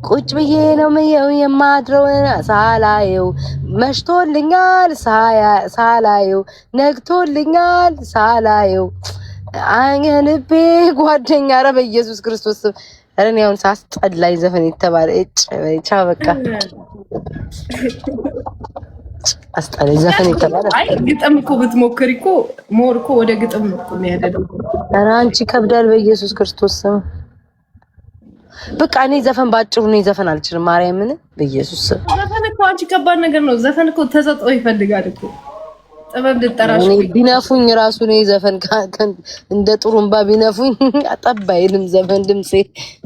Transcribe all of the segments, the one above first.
ቁጭ ብዬ ነው ምየው የማድረው ሳላየው መሽቶልኛል ሳላየው ነግቶልኛል ሳላየው አንገንቤ ጓደኛ ኧረ በኢየሱስ ክርስቶስ ኧረ እኔ አሁን ሳስጠላኝ ዘፈን የተባለ ቻው በቃ አስጠላኝ ዘፈን የተባለ አይ ግጥም እኮ ብትሞክሪ እኮ ሞር እኮ ወደ ግጥም ነው እኮ የሚያደርገው። ኧረ አንቺ ከብዳል በኢየሱስ ክርስቶስ ስም በቃ እኔ ዘፈን ባጭሩ ነው ዘፈን አልችልም። ማርያምን በኢየሱስ ዘፈን እኮ አንቺ ከባድ ነገር ነው። ዘፈን እኮ ተሰጥኦ ይፈልጋል እኮ ጥበብ ልጠራሽ እኔ ቢነፉኝ ራሱ ነው ዘፈን እንደ ጥሩምባ ቢነፉኝ አጠባይልም ዘፈን ድምጼ።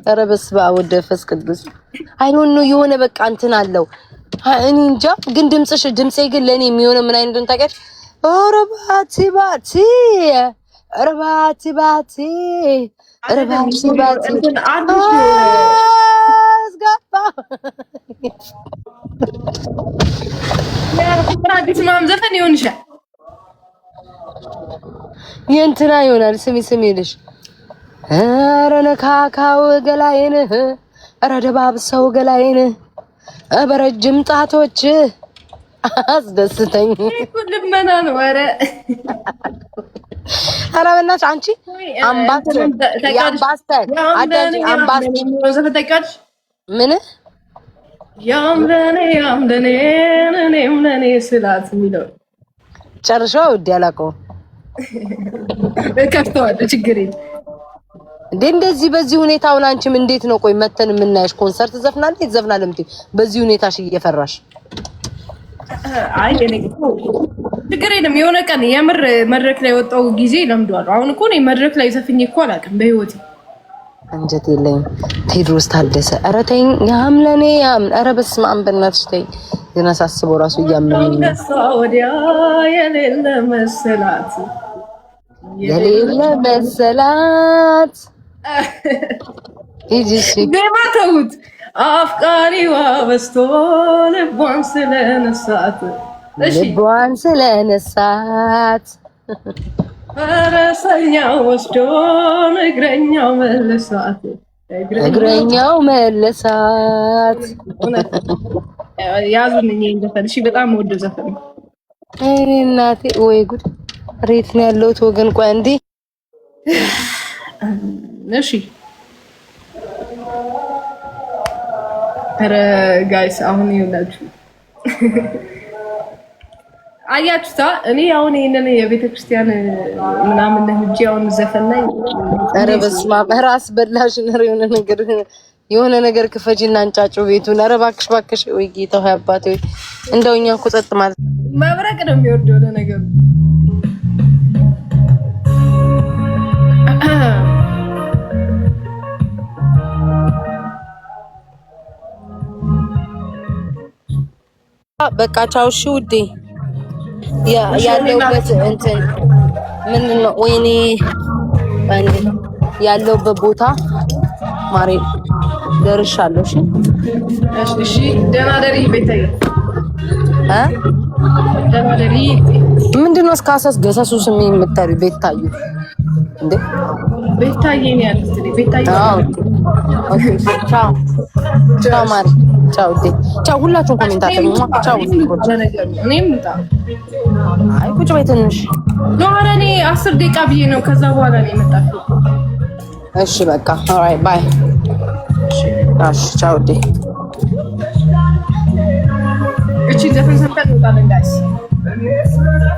ኧረ በስመ አብ ወወልድ ወመንፈስ ቅዱስ አይኖን ነው የሆነ በቃ እንትን አለው እኔ እንጃ። ግን ድምጼ ግን ለኔ የሚሆነው ምን አይነት እንደሆነ ታውቂያለሽ? ኧረ ባቲ ባቲ ኧረ ባቲ ባቲ ኧረ ባቲ ባቲ አስገባ አዲስ ምናምን ዘፈን ይሆንሻል። የእንትና ይሆናል ስሚ ልሽ ኧረ ነካካው ገላዬን ኧረ ደባብሰው ገላዬን በረጅም ጣቶች አስደስተኝ። ልመና ነው። ኧረ በእናትሽ አንቺ አምባስተር ምን ያምለኔ እኔም ለኔ ስላት የሚለው ጨርሻው ውድ ያላቀው ከፍተዋለሁ። ችግር የለም እንዴ እንደዚህ በዚህ ሁኔታው አንቺም እንዴት ነው ቆይ መተን የምናይሽ? ኮንሰርት ዘፍናለህ እንዴ በዚህ ሁኔታሽ እየፈራሽ? አይ እኔ እኮ ችግር የለም። የሆነ ቀን የምር መድረክ ላይ ወጣው ጊዜ ለምዷል። አሁን እኮ እኔ መድረክ ላይ ዘፍኜ እኮ አላውቅም በህይወቴ። አንጀት የለኝም። ቴድሮስ ታደሰ ኧረ ተይኝ። ያምለኔ ኧረ በስመ አብ በእናትሽ ተይኝ። ግን አሳስበው ራሱ እያመመኝ ወዲያ የሌለ መሰላት ይጂሽ ገማተውት አፍቃሪዋ በስቶ ልቧን ስለነሳት ፈረሰኛው ወስዶ እግረኛው መለሳት ያዙኝ ዘፈን። እሺ በጣም ወደው ዘፈን እኔ እናቴ ወይ ጉድ ሬት ነው ያለውት ወገን። ቆይ እንዴ እሺ ኧረ ጋይስ አሁን ይኸውላችሁ አያችሁታ እኔ አሁን ይሄንን የቤተክርስቲያን ምናምን ለህጂ አሁን ዘፈን ላይ ኧረ በስመ አብ ራስ በላሽ ነው የሆነ ነገር ክፈጂና አንጫጩ ቤቱን። ኧረ እባክሽ ወይ ጌታ ሆይ አባቴ ወይ እንደው እኛ እኮ ጸጥ ማለት መብረቅ ነው የሚወርደው ለነገሩ። በቃ ቻው እሺ ውዴ። ያለውበት እንትን ምንድነው? ወይኔ ያለውበት ቦታ ማሬ ደርሻለሁ። እሺ ደህና ደሪ ቤታዬ። ደህና ደሪ ምንድነው? እስካሰስ ገሰሱ ስሜ የምታሪ ቤታዩ እንዴ? ቤታዬ ነው ያሉት። ቤታዬ ኦኬ ቻው ማሪ ቻው ዴ ቻው። ሁላችሁም ኮሜንታተር ቻው። እኔም ልጣ አይ ቁጭ በይ ትንሽ ነው። ኧረ እኔ 10 ደቂቃ ብዬ ነው ከዛ በኋላ ነው የመጣችው። እሺ በቃ ኦልራይት ባይ። እሺ ቻው ዴ። እቺ ዘፈን ሰምተን እንወጣለን ጋይስ።